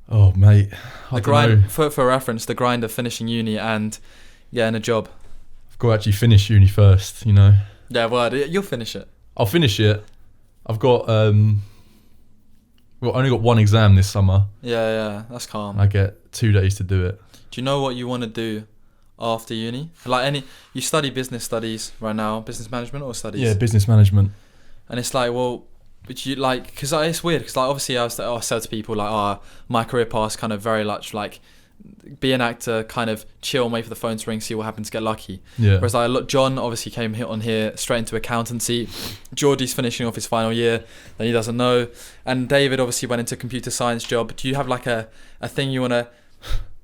Oh, mate. I The don't know. grind, for reference, the grind of finishing uni and getting a job. I've got to actually finish uni first, you know. Yeah, well, you'll finish it. I'll finish it. I've got, only got one exam this summer. Yeah, that's calm. I get 2 days to do it. Do you know what you want to do after uni? You study business studies right now, business management or studies? Yeah, business management. And it's like, well, but you like, because it's weird, because like obviously I said to people like, my career path kind of very much like be an actor, kind of chill and wait for the phone to ring, see what happens, get lucky. Yeah. Whereas like, look, John obviously came on here straight into accountancy. Geordie's finishing off his final year, then he doesn't know. And David obviously went into computer science job. Do you have like a thing you want to,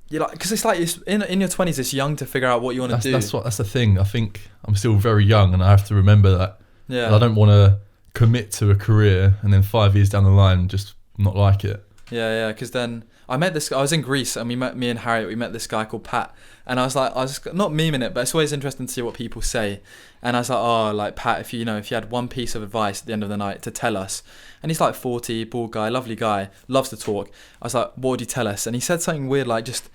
you like, because it's like in your 20s, it's young to figure out what you want to do. That's the thing. I think I'm still very young, and I have to remember that. Yeah. And I don't want to commit to a career and then 5 years down the line just not like it. Yeah, because then I met this guy. I was in Greece and me and Harriet, we met this guy called Pat, and I was not memeing it, but it's always interesting to see what people say. And I was like, oh, like Pat, if you had one piece of advice at the end of the night to tell us, and he's like 40, bald guy, lovely guy, loves to talk. I was like, what would you tell us? And he said something weird, like just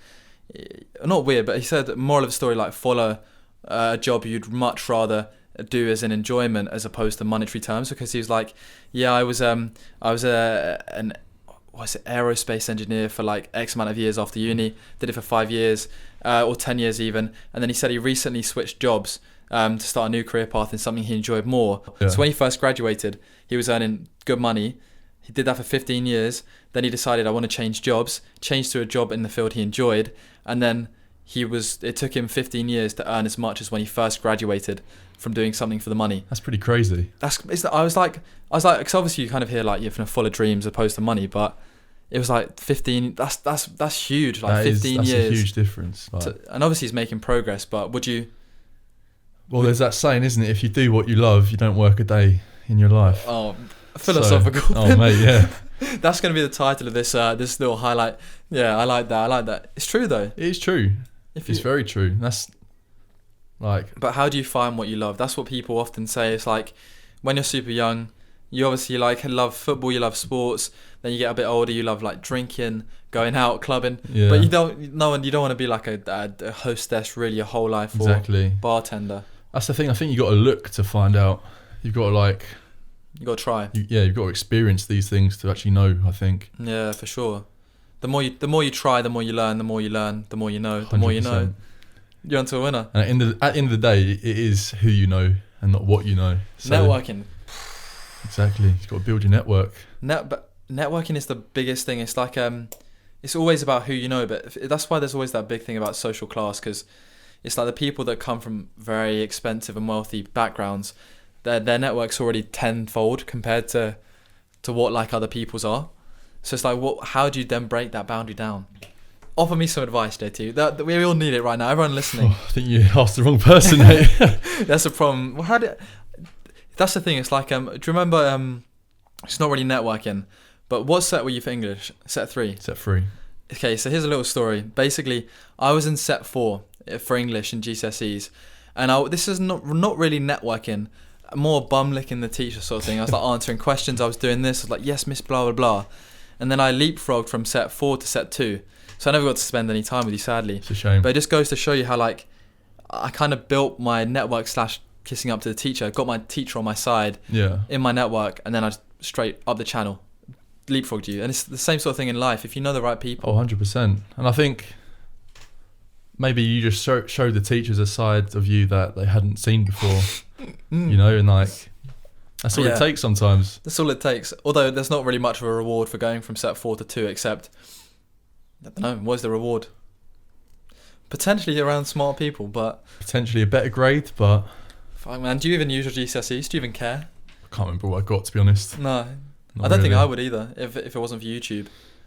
not weird, but he said moral of the story, like follow a job you'd much rather do as an enjoyment as opposed to monetary terms, because he was like, yeah, I was an aerospace engineer for like X amount of years after uni, did it for 5 years or 10 years even, and then he said he recently switched jobs to start a new career path in something he enjoyed more. Yeah. So when he first graduated, he was earning good money. He did that for 15 years. Then he decided, I want to change jobs, changed to a job in the field he enjoyed, and then it took him 15 years to earn as much as when he first graduated from doing something for the money. That's pretty crazy. I was like, because obviously you kind of hear like you're full of dreams opposed to money, but it was like 15. That's huge. Like 15 years. That's a huge difference. And obviously he's making progress, but would you? Well, there's that saying, isn't it? If you do what you love, you don't work a day in your life. Oh, philosophical. Oh, mate, yeah. That's going to be the title of this little highlight. Yeah, I like that. It's true though. It is true. It's very true. That's like. But how do you find what you love? That's what people often say. It's like when you're super young, you obviously love football, you love sports. Then you get a bit older, you love like drinking, going out, clubbing. Yeah. But you don't want to be like a hostess really your whole life, or exactly. Bartender. That's the thing. I think you got to look to find out. You've got to you got to try. You've got to experience these things to actually know, I think. Yeah, for sure. The more you try, the more you learn. The more you learn, the more you know. The more you know, you're onto a winner. And at the end of the day, it is who you know and not what you know. So, networking. Exactly. You've got to build your network. But networking is the biggest thing. It's like it's always about who you know, but that's why there's always that big thing about social class, because it's like the people that come from very expensive and wealthy backgrounds, their network's already tenfold compared to what like other people's are. So it's like, how do you then break that boundary down? Offer me some advice, JT. That we all need it right now. Everyone listening. I think you asked the wrong person, mate. That's the problem. Well, that's the thing. It's like, do you remember? It's not really networking, but what set were you for English? Set 3. Set 3. Okay, so here's a little story. Basically, I was in set 4 for English and GCSEs, and this is not really networking. More bum licking the teacher sort of thing. I was like answering questions. I was doing this. I was like, yes, miss, blah blah blah, and then I leapfrogged from set 4 to set 2. So I never got to spend any time with you, sadly. It's a shame. But it just goes to show you how like I kind of built my network / kissing up to the teacher. Got my teacher on my side. Yeah. In my network, and then I just straight up the channel, leapfrogged you. And it's the same sort of thing in life. If you know the right people. Oh, 100%. And I think maybe you just showed the teachers a side of you that they hadn't seen before. You know, and like that's all it takes sometimes. That's all it takes. Although there's not really much of a reward for going from set 4 to 2, except I don't know, what's the reward? Potentially around smart people, but potentially a better grade, but fuck man, do you even use your GCSEs? Do you even care? I can't remember what I got, to be honest. No. Not I don't think really. I would either if it wasn't for YouTube.